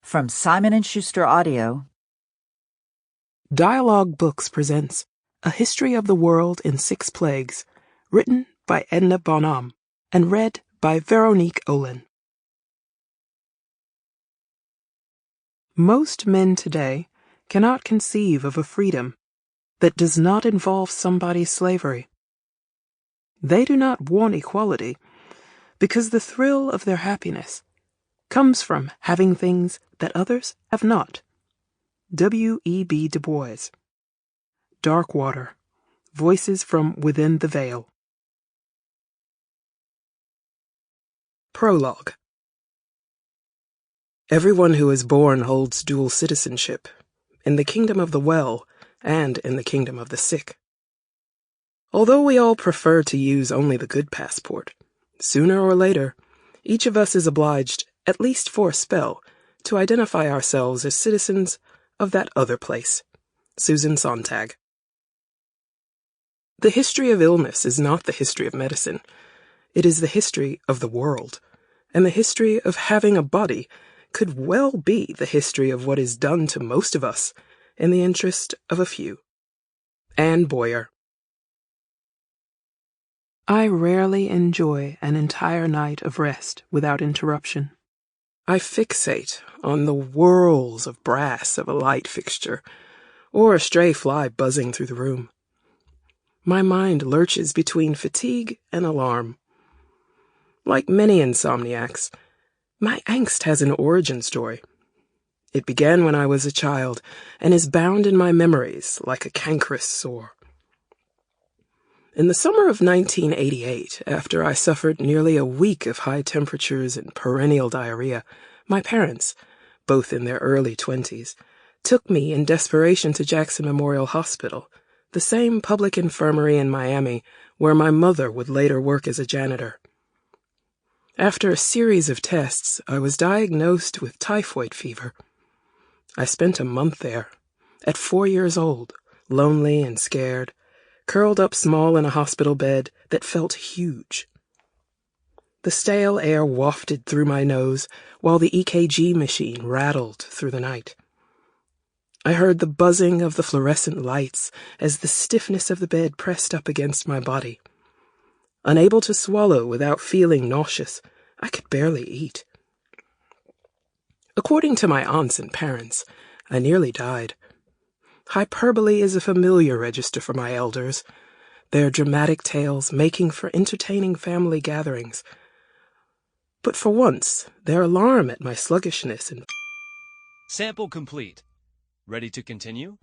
From Simon & Schuster Audio. Dialogue Books presents A History of the World in 6 Plagues, written by Edna Bonhomme, and read by Veronique Olin. Most men today cannot conceive of a freedom that does not involve somebody's slavery. They do not want equality because the thrill of their happiness comes from having things that others have not. W.E.B. Du Bois. Dark Water. Voices from Within the Veil. Prologue. Everyone who is born holds dual citizenship, in the kingdom of the well and in the kingdom of the sick. Although we all prefer to use only the good passport, sooner or later, each of us is obliged, at least for a spell, to identify ourselves as citizens of that other place. Susan Sontag. The history of illness is not the history of medicine. It is the history of the world, and the history of having a body could well be the history of what is done to most of us in the interest of a few. Anne Boyer. I rarely enjoy an entire night of rest without interruption. I fixate on the whirls of brass of a light fixture, or a stray fly buzzing through the room. My mind lurches between fatigue and alarm. Like many insomniacs, my angst has an origin story. It began when I was a child, and is bound in my memories like a cankerous sore. In the summer of 1988, after I suffered nearly a week of high temperatures and perennial diarrhea, my parents, both in their early 20s, took me in desperation to Jackson Memorial Hospital, the same public infirmary in Miami where my mother would later work as a janitor. After a series of tests, I was diagnosed with typhoid fever. I spent a month there, at 4 years old, lonely and scared, curled up small in a hospital bed that felt huge. The stale air wafted through my nose while the EKG machine rattled through the night. I heard the buzzing of the fluorescent lights as the stiffness of the bed pressed up against my body. Unable to swallow without feeling nauseous, I could barely eat. According to my aunts and parents, I nearly died. Hyperbole is a familiar register for my elders, their dramatic tales making for entertaining family gatherings. But for once, their alarm at my sluggishness and Sample complete. Ready to continue?